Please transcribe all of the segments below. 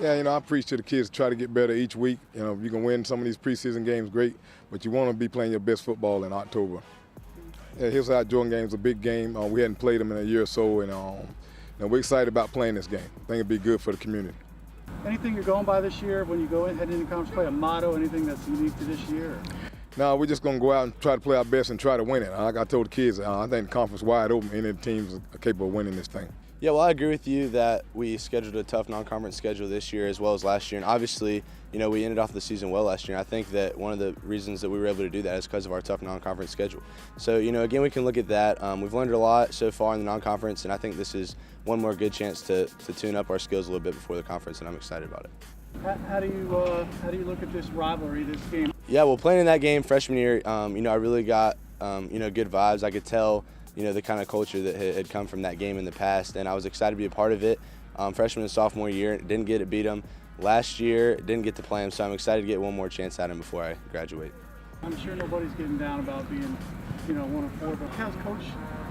Yeah, I preach to the kids to try to get better each week. You can win some of these preseason games, great, but you want to be playing your best football in October. Yeah, Hillside Jordan game is a big game. We hadn't played them in a year or so, and we're excited about playing this game. I think it'd be good for the community. Anything you're going by this year when you go in, head into conference play, a motto, anything that's unique to this year? No, we're just going to go out and try to play our best and try to win it. Like I told the kids, I think the conference is wide open. Any of the teams are capable of winning this thing. Yeah, well, I agree with you that we scheduled a tough non-conference schedule this year as well as last year. And obviously, we ended off the season well last year. And I think that one of the reasons that we were able to do that is because of our tough non-conference schedule. So, again, we can look at that. We've learned a lot so far in the non-conference, and I think this is one more good chance to tune up our skills a little bit before the conference, and I'm excited about it. How do you look at this rivalry, this game? Yeah, well, playing in that game freshman year, I really got, good vibes. I could tell, the kind of culture that had come from that game in the past, and I was excited to be a part of it. Freshman and sophomore year, didn't get to beat him. Last year, didn't get to play him, so I'm excited to get one more chance at him before I graduate. I'm sure nobody's getting down about being, 1-4, but how's Coach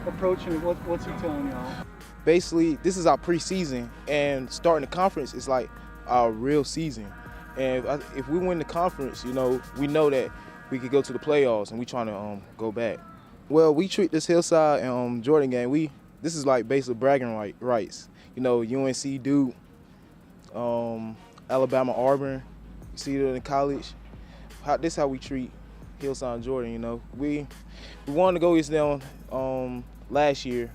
approaching it? What's he telling y'all? Basically, this is our preseason, and starting the conference is like our real season. And if we win the conference, we know that we could go to the playoffs, and we trying to go back. Well, we treat this Hillside and Jordan game. This is like basically bragging rights. UNC, Duke, Alabama, Auburn. You see it in college. This is how we treat Hillside and Jordan. We wanted to go against them last year,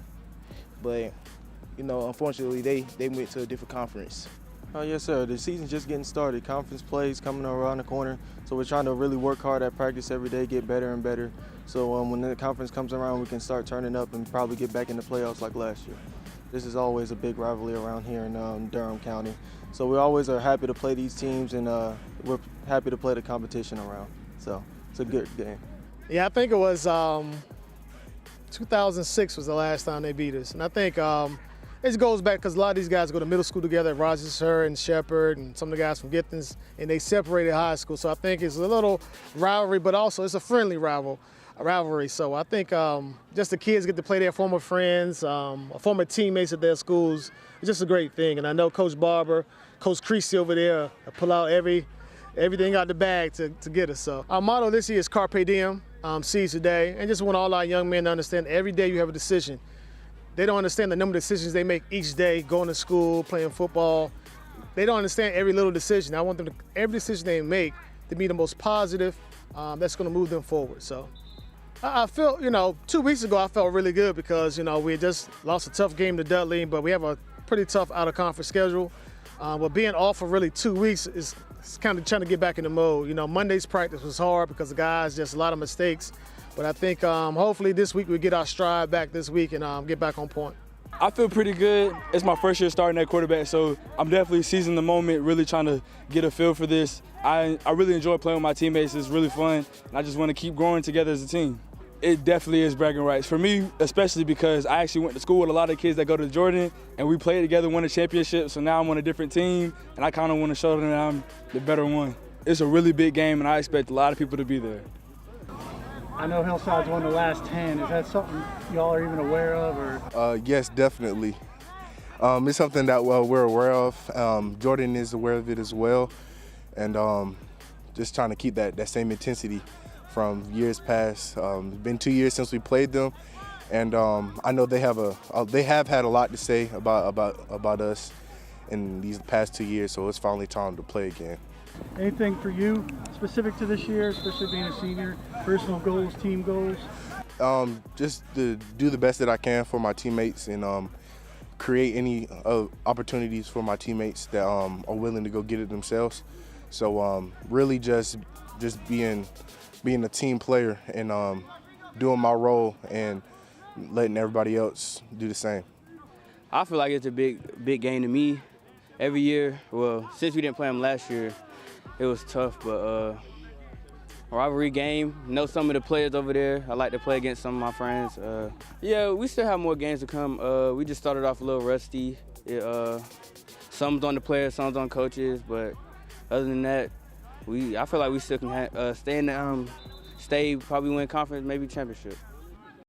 but unfortunately they went to a different conference. Yes, sir. The season's just getting started. Conference plays coming around the corner, so we're trying to really work hard at practice every day, get better and better. So when the conference comes around, we can start turning up and probably get back in the playoffs like last year. This is always a big rivalry around here in Durham County. So we always are happy to play these teams, and we're happy to play the competition around. So it's a good game. Yeah, I think it was 2006 was the last time they beat us, and I think it goes back because a lot of these guys go to middle school together at Rochester and Shepherd and some of the guys from Githens, and they separated high school. So I think it's a little rivalry, but also it's a friendly rivalry. So I think just the kids get to play their former friends, former teammates at their schools. It's just a great thing. And I know Coach Barber, Coach Creasy over there pull out everything out the bag to get us. So our motto this year is Carpe Diem, seize today, and just want all our young men to understand every day you have a decision. They don't understand the number of decisions they make each day, going to school, playing football. They don't understand every little decision. I want them to, every decision they make to be the most positive that's going to move them forward. So I feel, 2 weeks ago I felt really good because, we had just lost a tough game to Dudley, but we have a pretty tough out-of-conference schedule. But being off for really 2 weeks is kind of trying to get back in the mode. Monday's practice was hard because the guys, just a lot of mistakes. But I think hopefully this week we get our stride back this week and get back on point. I feel pretty good. It's my first year starting at quarterback, so I'm definitely seizing the moment, really trying to get a feel for this. I really enjoy playing with my teammates. It's really fun, and I just want to keep growing together as a team. It definitely is bragging rights. For me, especially because I actually went to school with a lot of kids that go to Jordan, and we played together, won a championship, so now I'm on a different team, and I kind of want to show them that I'm the better one. It's a really big game, and I expect a lot of people to be there. I know Hillside's won the last 10. Is that something y'all are even aware of? Or? Yes, definitely. It's something that we're aware of. Jordan is aware of it as well. And just trying to keep that same intensity from years past. It's been 2 years since we played them. And I know they have had a lot to say about us in these past 2 years, so it's finally time to play again. Anything for you specific to this year, especially being a senior, personal goals, team goals? Just to do the best that I can for my teammates and create any opportunities for my teammates that are willing to go get it themselves. So really just being a team player and doing my role and letting everybody else do the same. I feel like it's a big game to me. Every year, well, since we didn't play them last year, it was tough, but rivalry game. Know some of the players over there. I like to play against some of my friends. Yeah, we still have more games to come. We just started off a little rusty. Some's on the players, some's on coaches, but other than that, I feel like we still can stay, probably win conference, maybe championship.